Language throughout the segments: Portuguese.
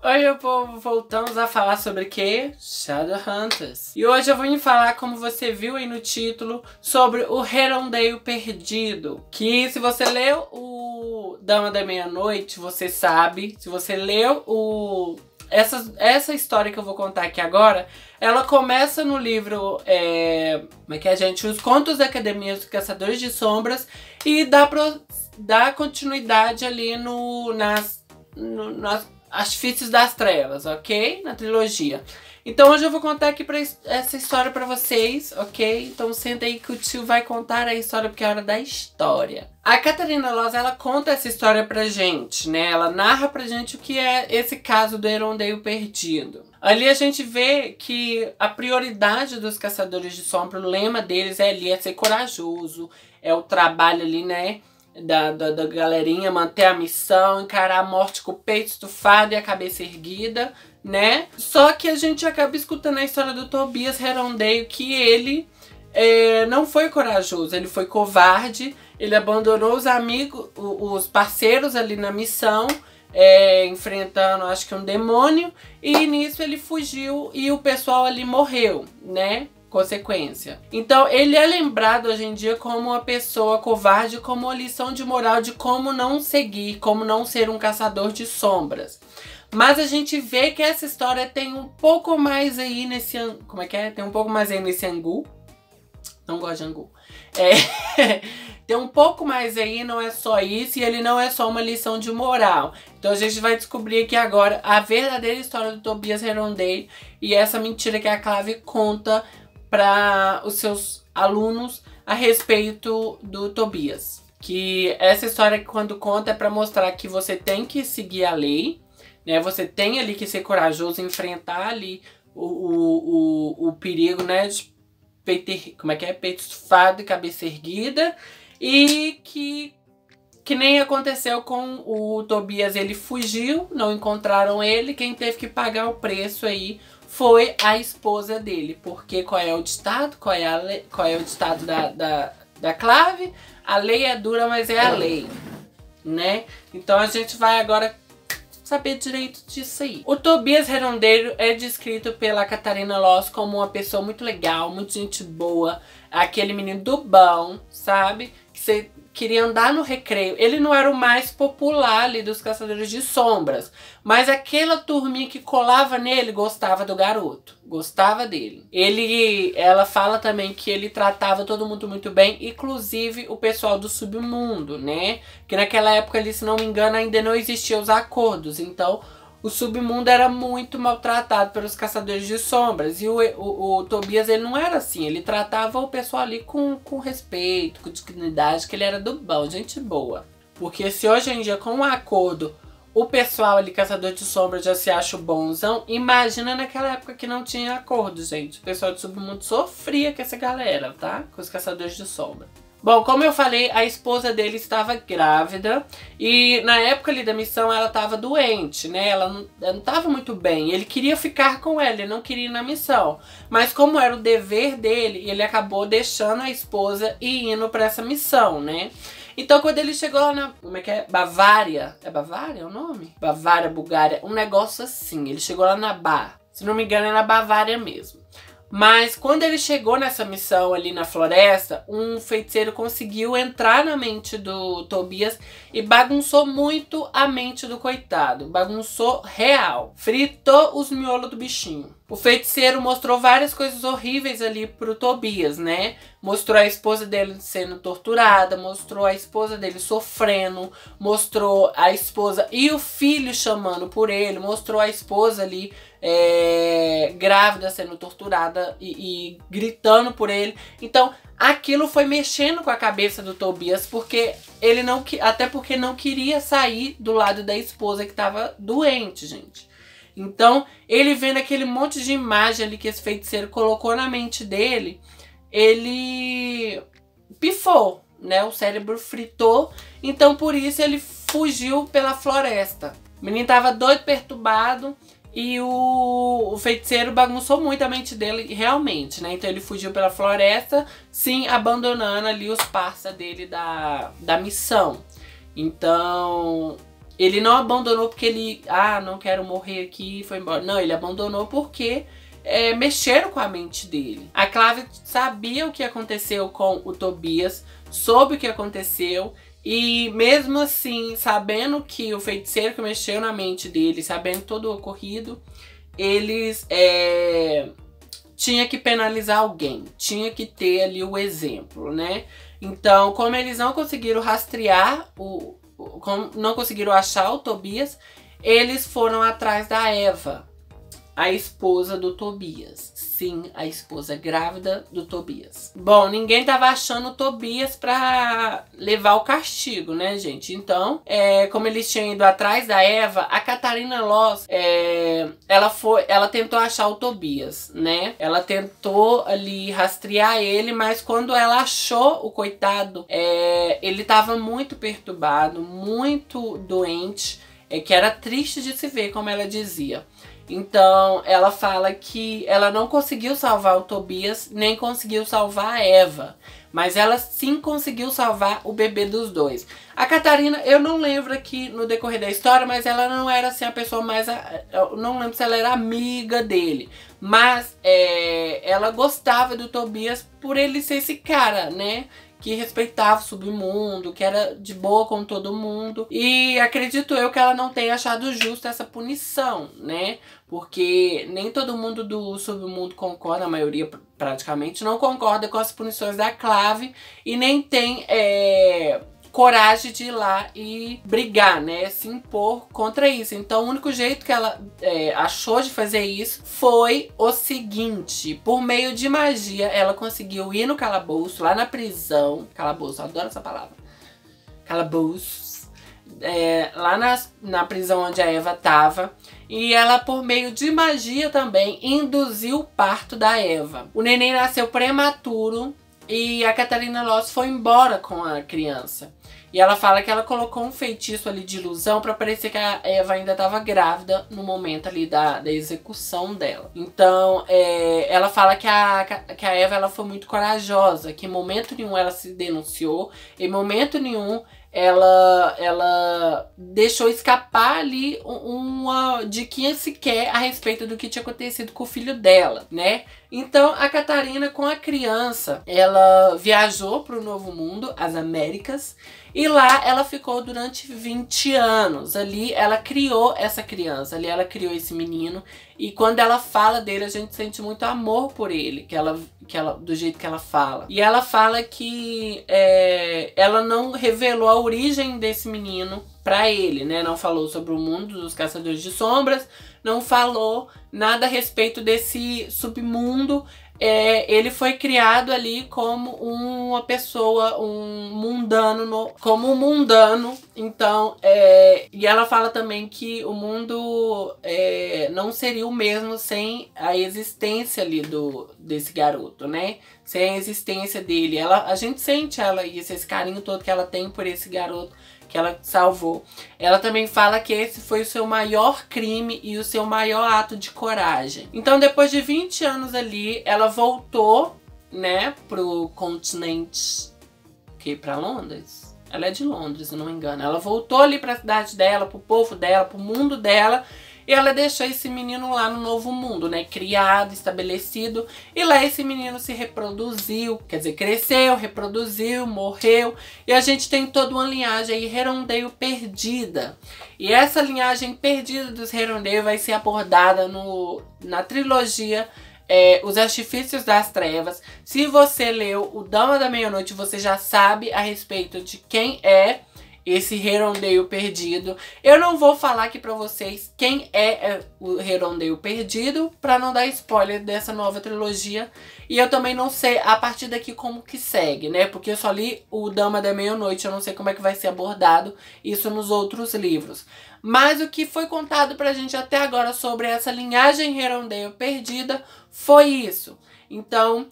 Oi, meu povo, voltamos a falar sobre o quê? Shadowhunters. E hoje eu vou falar, como você viu aí no título, sobre o Redondale Perdido. Que se você leu o Dama da Meia-Noite, você sabe. Se você leu essa história que eu vou contar aqui agora, ela começa no livro, como é que é, gente? Os Contos da Academia dos Caçadores de Sombras, e dá continuidade ali nas Artifícios das Trevas, ok? Na trilogia. Então hoje eu vou contar aqui essa história pra vocês, ok? Então senta aí que o tio vai contar a história, porque é hora da história. A Catarina Loz, ela conta essa história pra gente, né? Ela narra pra gente o que é esse caso do Redondale Perdido. Ali a gente vê que a prioridade dos Caçadores de Sombra, o lema deles é ser corajoso, é o trabalho ali, né? Da galerinha, manter a missão, encarar a morte com o peito estufado e a cabeça erguida, né? Só que a gente acaba escutando a história do Tobias Redondale, que ele não foi corajoso, ele foi covarde, ele abandonou os amigos, os parceiros ali na missão, enfrentando, acho que um demônio, e nisso ele fugiu e o pessoal ali morreu, né? Consequência. Então ele é lembrado hoje em dia como uma pessoa covarde, como uma lição de moral de como não seguir, como não ser um caçador de sombras. Mas a gente vê que essa história tem um pouco mais aí nesse... Como é que é? Tem um pouco mais aí nesse angu. Não gosto de angu. Tem um pouco mais aí, não é só isso, e ele não é só uma lição de moral. Então a gente vai descobrir aqui agora a verdadeira história do Tobias Redondale e essa mentira que a Clave conta para os seus alunos a respeito do Tobias. Que essa história, quando conta, é para mostrar que você tem que seguir a lei, né? Você tem ali que ser corajoso, enfrentar ali o perigo, né? De peito estufado e cabeça erguida. E que nem aconteceu com o Tobias, ele fugiu, não encontraram ele, quem teve que pagar o preço aí foi a esposa dele, porque qual é o ditado? Qual é o ditado da Clave? A lei é dura, mas é a lei, né? Então a gente vai agora saber direito disso aí. O Tobias Redondale é descrito pela Catarina Loz como uma pessoa muito legal, muito gente boa, aquele menino do bom, sabe? Que você queria andar no recreio. Ele não era o mais popular ali dos Caçadores de Sombras, mas aquela turminha que colava nele gostava do garoto, gostava dele. Ela fala também que ele tratava todo mundo muito bem, inclusive o pessoal do submundo, né? Que naquela época ali, se não me engano, ainda não existiam os acordos, então o submundo era muito maltratado pelos Caçadores de Sombras. E o Tobias, ele não era assim. Ele tratava o pessoal ali com respeito, com dignidade, que ele era do bom, gente boa. Porque se hoje em dia, com um acordo, o pessoal ali, Caçador de Sombras, já se acha bonzão, imagina naquela época que não tinha acordo, gente. O pessoal do submundo sofria com essa galera, tá? Com os Caçadores de Sombra. Bom, como eu falei, a esposa dele estava grávida e na época ali da missão ela estava doente, né? Ela não estava muito bem. Ele queria ficar com ela, ele não queria ir na missão. Mas como era o dever dele, ele acabou deixando a esposa e indo para essa missão, né? Então quando ele chegou lá na... Como é que é? Bavária. É Bavária o nome? Bavária, Bulgária. Um negócio assim. Ele chegou lá na Se não me engano é na Bavária mesmo. Mas quando ele chegou nessa missão ali na floresta, um feiticeiro conseguiu entrar na mente do Tobias e bagunçou muito a mente do coitado. Bagunçou real. Fritou os miolos do bichinho. O feiticeiro mostrou várias coisas horríveis ali pro Tobias, né? Mostrou a esposa dele sendo torturada, mostrou a esposa dele sofrendo, mostrou a esposa e o filho chamando por ele, mostrou a esposa ali grávida sendo torturada e gritando por ele. Então aquilo foi mexendo com a cabeça do Tobias, porque ele até porque não queria sair do lado da esposa que estava doente, gente. Então ele vendo aquele monte de imagem ali que esse feiticeiro colocou na mente dele, ele pifou, né? O cérebro fritou. Então por isso ele fugiu pela floresta. O menino tava doido, perturbado. E o feiticeiro bagunçou muito a mente dele, realmente, né? Então ele fugiu pela floresta, sim, abandonando ali os parça dele da missão. Então Ele não abandonou porque ele, não quero morrer aqui e foi embora. Não, ele abandonou porque mexeram com a mente dele. A Clave sabia o que aconteceu com o Tobias, soube o que aconteceu. E mesmo assim, sabendo que o feiticeiro que mexeu na mente dele, sabendo todo o ocorrido, eles tinha que penalizar alguém, tinha que ter ali o exemplo, né? Então, como eles não conseguiram rastrear, não conseguiram achar o Tobias, eles foram atrás da Eva, a esposa do Tobias. Sim, a esposa grávida do Tobias. Bom, ninguém tava achando o Tobias pra levar o castigo, né, gente? Então, como eles tinham ido atrás da Eva, a Katarina Loss, ela tentou achar o Tobias, né? Ela tentou ali rastrear ele, mas quando ela achou o coitado, ele tava muito perturbado, muito doente, que era triste de se ver, como ela dizia. Então, ela fala que ela não conseguiu salvar o Tobias, nem conseguiu salvar a Eva. Mas ela sim conseguiu salvar o bebê dos dois. A Katarina, eu não lembro aqui no decorrer da história, mas ela não era assim a pessoa mais... Eu não lembro se ela era amiga dele. Mas ela gostava do Tobias por ele ser esse cara, né? Que respeitava o submundo, que era de boa com todo mundo. E acredito eu que ela não tenha achado justa essa punição, né? Porque nem todo mundo do submundo concorda, a maioria praticamente não concorda com as punições da Clave e nem tem coragem de ir lá e brigar, né? Se impor contra isso. Então o único jeito que ela achou de fazer isso foi o seguinte: por meio de magia, ela conseguiu ir no calabouço, lá na prisão. Calabouço, eu adoro essa palavra. Calabouço. Lá na prisão onde a Eva tava. E ela, por meio de magia também, induziu o parto da Eva. O neném nasceu prematuro e a Katarina Loss foi embora com a criança. E ela fala que ela colocou um feitiço ali de ilusão pra parecer que a Eva ainda estava grávida no momento ali da execução dela. Então, ela fala que a Eva ela foi muito corajosa, que em momento nenhum ela se denunciou, em momento nenhum ela deixou escapar ali uma diquinha sequer a respeito do que tinha acontecido com o filho dela, né? Então a Katarina, com a criança, ela viajou para o Novo Mundo, as Américas, e lá ela ficou durante 20 anos. Ali ela criou essa criança, ali ela criou esse menino. E quando ela fala dele, a gente sente muito amor por ele, do jeito que ela fala. E ela fala que ela não revelou a origem desse menino pra ele, né? Não falou sobre o mundo dos caçadores de sombras, não falou nada a respeito desse submundo. Ele foi criado ali como uma pessoa, como um mundano. Então, e ela fala também que o mundo não seria o mesmo sem a existência ali desse garoto, né? Sem a existência dele. A gente sente esse carinho todo que ela tem por esse garoto que ela salvou. Ela também fala que esse foi o seu maior crime e o seu maior ato de coragem. Então, depois de 20 anos ali, ela voltou, né, pro continente, pra Londres. Ela é de Londres, se não me engano. Ela voltou ali pra cidade dela, pro povo dela, pro mundo dela. E ela deixou esse menino lá no Novo Mundo, né? Criado, estabelecido. E lá esse menino se reproduziu. Quer dizer, cresceu, reproduziu, morreu. E a gente tem toda uma linhagem aí, Herondale perdida. E essa linhagem perdida dos Herondale vai ser abordada na trilogia Os Artifícios das Trevas. Se você leu O Dama da Meia-Noite, você já sabe a respeito de quem é esse Herondale perdido. Eu não vou falar aqui pra vocês quem é o Herondale perdido, pra não dar spoiler dessa nova trilogia. E eu também não sei a partir daqui como que segue, né? Porque eu só li o Dama da Meia-Noite, eu não sei como é que vai ser abordado isso nos outros livros. Mas o que foi contado pra gente até agora sobre essa linhagem Herondale perdida foi isso. Então,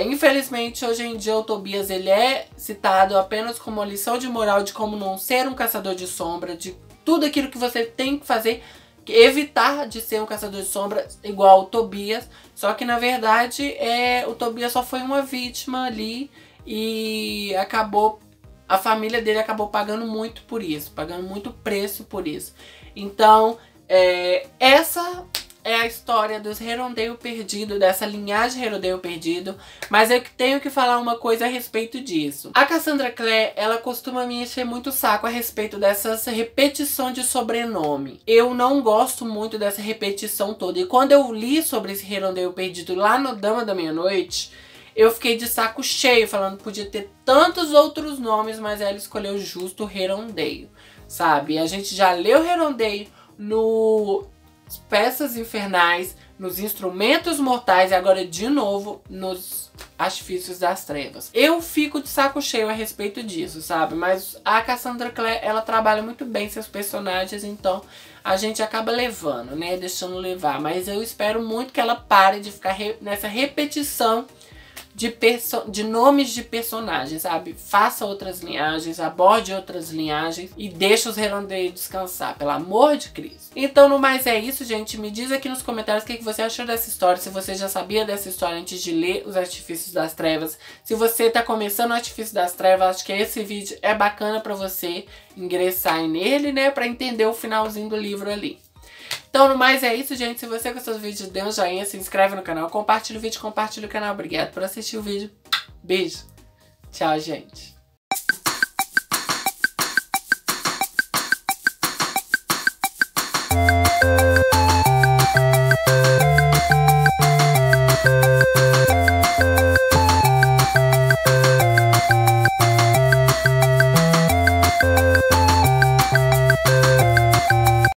infelizmente, hoje em dia o Tobias ele é citado apenas como uma lição de moral de como não ser um caçador de sombra, de tudo aquilo que você tem que fazer, evitar de ser um caçador de sombra igual o Tobias. Só que na verdade o Tobias só foi uma vítima ali e acabou a família dele acabou pagando muito por isso, pagando muito preço por isso. Então, essa é a história dos Herondale perdido, dessa linhagem Herondale perdido. Mas eu tenho que falar uma coisa a respeito disso. A Cassandra Clare, ela costuma me encher muito o saco a respeito dessas repetição de sobrenome. Eu não gosto muito dessa repetição toda. E quando eu li sobre esse Herondale perdido lá no Dama da Meia-Noite, eu fiquei de saco cheio, falando que podia ter tantos outros nomes, mas ela escolheu justo o Herondale, sabe? A gente já leu Herondale no Peças Infernais, nos Instrumentos Mortais e agora de novo nos Artifícios das Trevas. Eu fico de saco cheio a respeito disso, sabe? Mas a Cassandra Clare, ela trabalha muito bem seus personagens, então a gente acaba levando, né? Deixando levar. Mas eu espero muito que ela pare de ficar nessa repetição de nomes de personagens, sabe? Faça outras linhagens, aborde outras linhagens e deixa os Herondale descansar, pelo amor de Cristo. Então, no mais é isso, gente. Me diz aqui nos comentários o que você achou dessa história, se você já sabia dessa história antes de ler Os Artifícios das Trevas. Se você tá começando o Artifício das Trevas, acho que esse vídeo é bacana pra você ingressar nele, né? Pra entender o finalzinho do livro ali. Então, no mais é isso, gente. Se você gostou do vídeo, dê um joinha, se inscreve no canal, compartilha o vídeo, compartilha o canal. Obrigado por assistir o vídeo. Beijo. Tchau, gente.